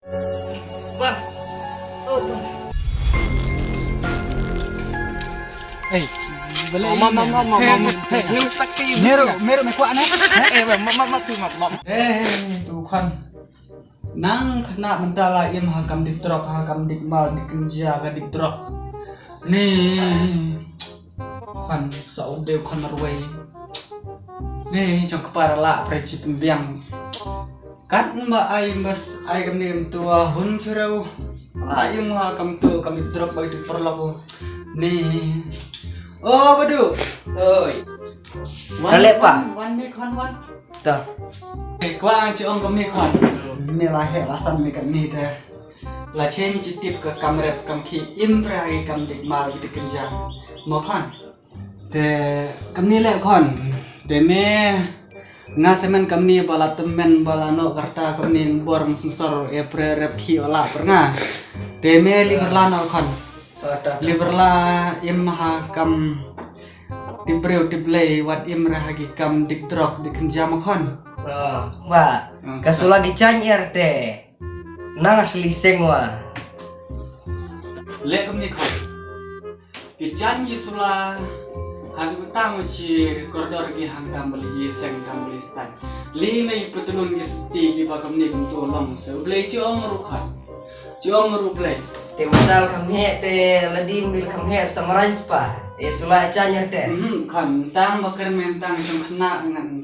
Bang. Oh, bang. Boleh meru me kuat nah. Tu kan. Nang kena mentala im hakam ditrok hakam dikmal dikenja ga ditrok. Nih. Kan saude kan marway. Nih jang kepara la preci pembiang. Kat mbak ai bas ai kami tua hun curau. Ai mu hakam tu kami ditrok bagi diperlaku. Nih. Oh, badu. Oi. Kale pa. Wan me kon wan. Tuh. Qua chị ông có mi khoản mi là hệ là sẵn mi cận mi đây là trên trực tiếp cái cam rep cam khi im ra cái cam địch mà bị kinh giang một khoản để cam ni lại khoản để me nga semen cam ni bala temen bala no karta cam ni borong sensor epre rep khi ola pernah để me liberla no khoản liberla im ha cam dibreu diblay wat im ra hagi cam dik drop dikenjam khoản Wah, kasula dicanyar teh. Nang seliseng wah. Lek ni kau. Kicanji sula hang utang uci koridor ki hang tambali seng tambali stan. Lima ipetulun ki suti ki bakam ni kum tolong. Seblay ci om rukan. Ci om ruplay. Teh modal kamhe teh ladin bil kamhe samaraj pa. Sula canyar teh. Kan tang bakar mentang jong kena ngan.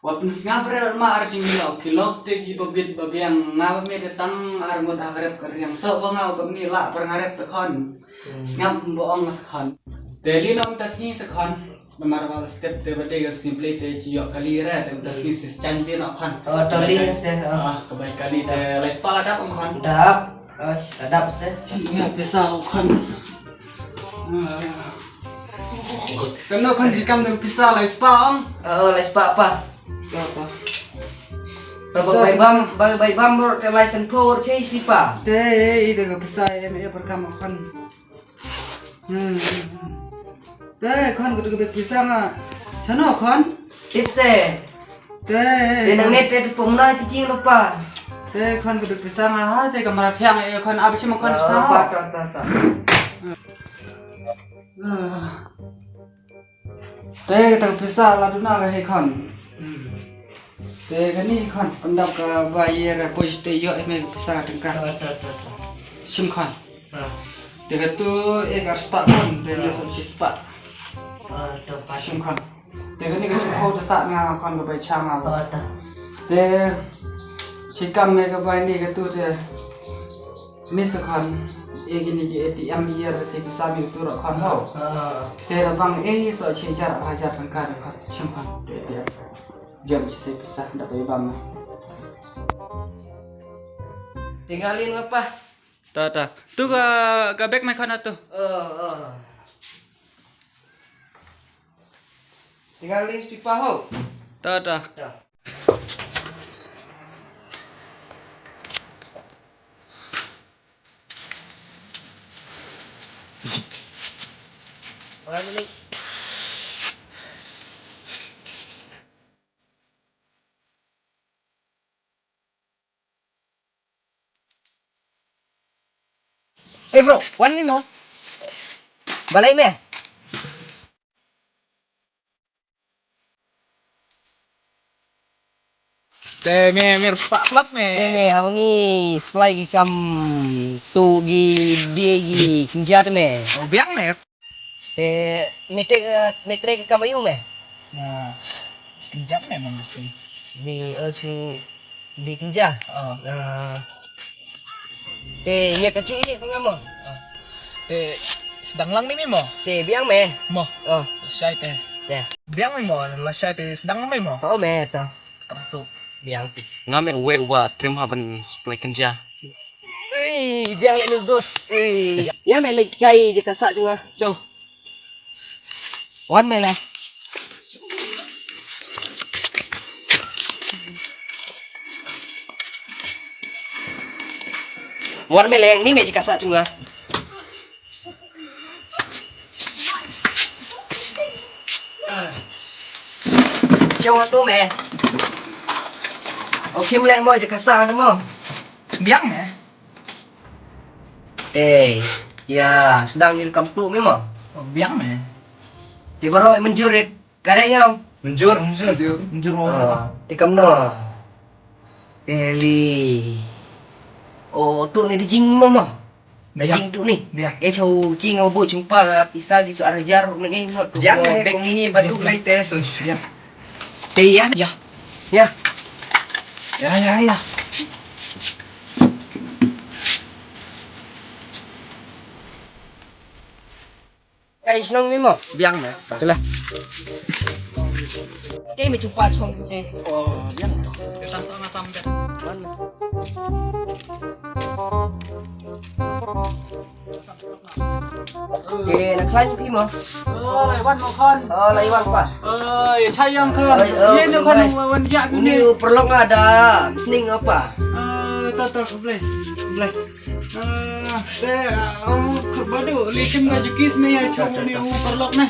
Wapun ngabre ma arjing kilok te ki babit babiang ngaw me datang armod agarep ker yang so ngaw kam ni la per ngarep te kon ngap boong mas kon deli nom tasni se kon namar wal step te bade ga simple te jiyo kali ra te tasni se candi no kon Toli se. kebaik kali te les pala dap kon Dap. Dap se. ya pisau kon kena kon jikam dengan pisau les pa om Les pa. apa Babai bam te license power change pipa. Teh, itu gak bisa ya pertama kan. Teh, kan kudu bisa nggak? Sana kan? Tipse. Teh. Nang net te pemnai picing lupa. Teh, kan kudu bisa nggak? Teh kamera tiang ya kan abis mau kan Ta. Teh, kita bisa lalu naga kan. Teh, kan ni kan pendap ke bayar positif yo emang bisa tengkar. Sim kan. Teh tu egar spat kan, teh ni solusi spat. Sim kan. Teh kan ni kan kau desak ngah kan ke bayi cang apa. Teh cikam mereka bayi ni tu teh ni sekan. Gini di ATM biar saya bisa minta kan tau. Saya bang ini so cincar ajar tengkar kan. Sim kan. Teh jam saya bisa dapat bang. Tinggalin apa? Tata. Tu ke back mai kan tu. Tinggalin pipa ho. Tata. Orang ni. Bro, wan ni mo. Balay me. Teh me plat me. Hawangi supply ki kam tu gi dia gi kinjat me. Oh biang me. Metre ke kamayu me. Nah, kejam memang sih. Di kinja. Nya kecil ni pengamo. Teh sedang lang ni mo. Biang me. Mo. Oh, Syai teh. teh. Biang mo. Lah syai teh sedang lang mo. Oh me to. Kartu. Biang. Ngamen wa trim haban supply kenja. Biang lại được dos. Ya mày lịch gay je ka sa chunga. Chau. Wan mày này. Wan mày leng ni mày je ka sa chunga. Chau tu mày. Kim leng mo je ka sa đúng không? Biang me. Ya sedang di kampung memang. Oh, biang me. Di baru menjurit karena Menjur. Menjur. di kamu Eli. Oh, tu ni di jing mama. Jing tu ni. Biang. Chầu chi ngao bộ chúng ta pisa di soal jar ni ngot tu. Biang me. Bek ni batu lai tes. Biang. Ya. Ya. Ya. Senang memang. Biang me. Itulah. Macam cepat song. Oh, biang. Kita sama sampai. Nak kelan pi mo. เลยวันมาคอน Lai wan pa. ใช่ยังคือเย็นคนวันยากนี่ Ini perlu ada sening apa? ต่อbolehแต่เอาบัดดูลิชิมกับจิกิสไม่ยชมนี่ปรลกนะ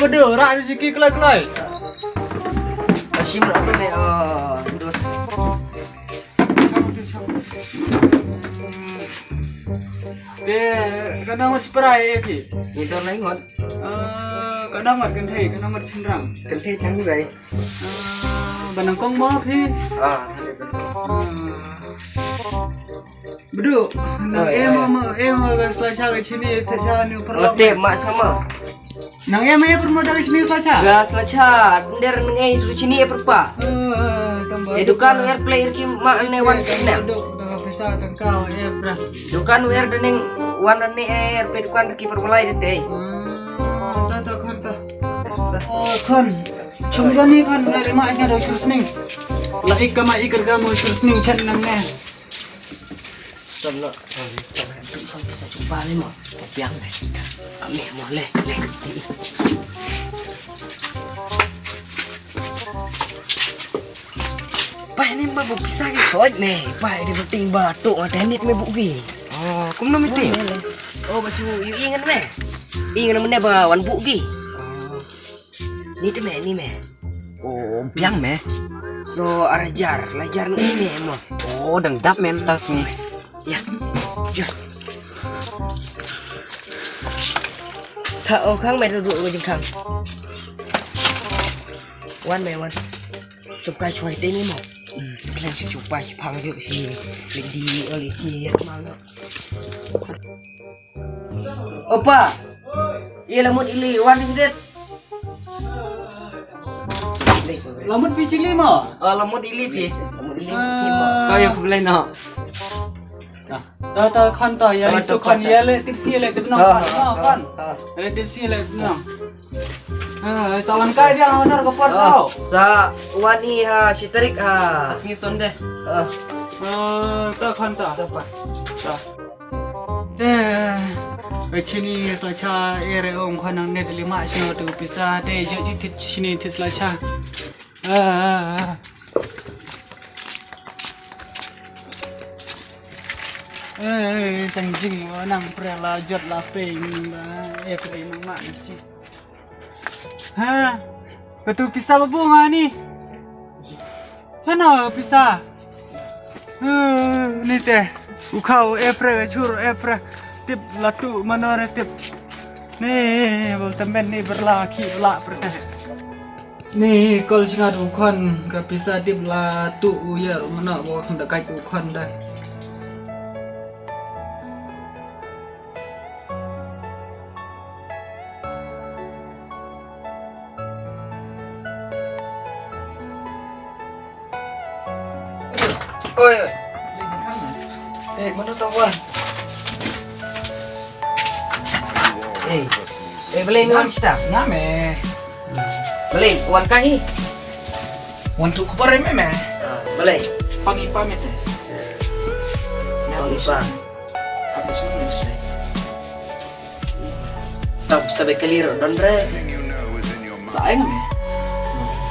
บัดดูรักจิกิใกล้ Asim atau me terus kadang macam peraiพี่ itu lai ngon. Kadang macam kan thei kadang macam cenderang Kentih tang ni bai. Banang kong moพี่ Bedu, nang em agak selaca ke sini, taca ni perlu. Ote mak sama. Nang em permoda ke sini selaca. Gas lacar, nder ngai su sini perpa. Tambah. Edukan air player ki mak ne wan kena. Duduk dah bisa tangkau bra. Dukan air deneng wan ne air play dukan ki permulai dete. Ta kan ta. Kan. Chungja ni kan ngari mak nya do surusning. Lai kama ikar kamu surusning chan nang ne. Sabla. Sampai saya jumpa ni mak. Piang ni. Ameh boleh. Pai ni babu pisah ke koi me. Pai dia penting batuk ada nit me buki. Oh, kum no miti. Oh baju you ingat me. Ingat mana ba wan buki. Ni tu me ni me. Oh, biang me. So arajar, lajar ni me mo. Oh, dang dap men tas ni. Ya. Thợ khang mày rụi rồi chừng khang. Wan mày wan. Chụp cái xoay tên đi mày. Lên chụp bài chụp hàng được gì. Lên đi ở lý gì mang đó. Opa. Iya lamut ili wan didet. Lamut pi cili mo. Lamut ili pis. Lamut ili mo. Kau yang boleh nak. Ta kan ta ya itu kan ya le tipsi le tip nong kan. Le tipsi le nong. Sawan kai dia honor ke pot tau. Sa wani ha sitarik ha. Asni sonde. Ta kan ta. Apa? Sini selaca ere om kanang net 5 sino tu bisa de je tit sini tit selaca. Tanjing nang prela jot la peng ba pre nang mak ni. Betul pisah babu ni. Sana pisah. Ni teh. Ukau epre chur epre tip latu manor tip. Ni bol temen ni berlaki belak pernah. Ni kol singat ukon ke pisah tip latu ya mana bawa hendak kai ukon dah. Oi. Mana tawan? Beli ni wan kita. Ngame. Beli wan kahi. Untuk kupare me me. Beli. Pagi pamit. Yang isa. Habis ni saya. Tak sampai keliro don re. Sayang me.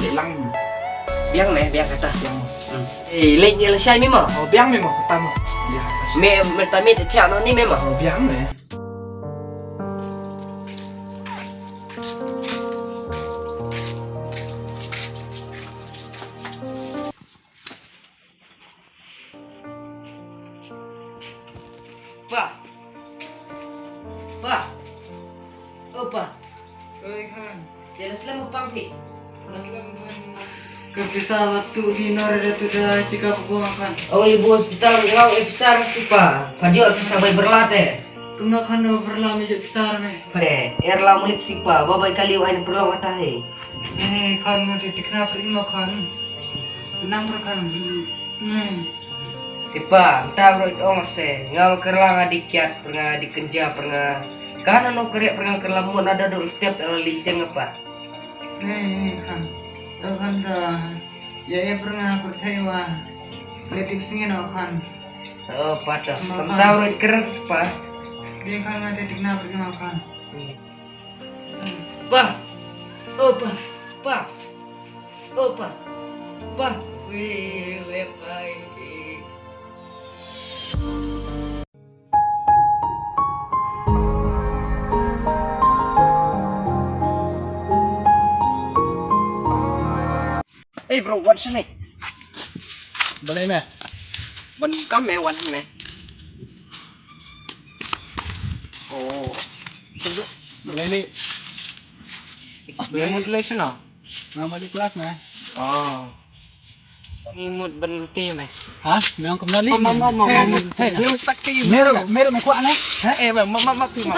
Hilang. Biang kata. Lệnh như là sai mấy mà. Biang me mo ketemu. Mẹ ta mẹ theo nó đi mẹ mà. Biang me. Pa. Pa. Oh, pa. Oi kan. Jangan selama pangpi. Kepisah waktu dinor itu dah jika pembuangan. Oh, ibu hospital ngau besar sih, pa. Pajak sampai berlatih. Kemakan berlama je besar me. Erla mulit pipa, babai kali wain perlu matahe. Kan nanti kenapa lima kan? Enam kan. Pipa, kita bro itu omar se. Ngau kerlang adikiat, pernah dikerja, pernah. Karena no kerja pernah kerlamun ada dulu setiap kali liseng apa. Kan. Kan dah. Ya pernah percaya. Kritik singin kan. Oh, patah. Kamu tahu bro keren pa. Dia kan ada di kenapa lima kan. Pa. Oh, pa. Pa. Oh, pa. Pa. Wih, lepai. Bro, what's ini? Boleh me? Ban kami wan me. Oh. Boleh ni. Boleh modulation ah. Nama di kelas me. Oh. Ni mood ban ti me. Hah? Memang kembali. Mama. Hei, Ni tak ti. meru me kuat ni. Ma.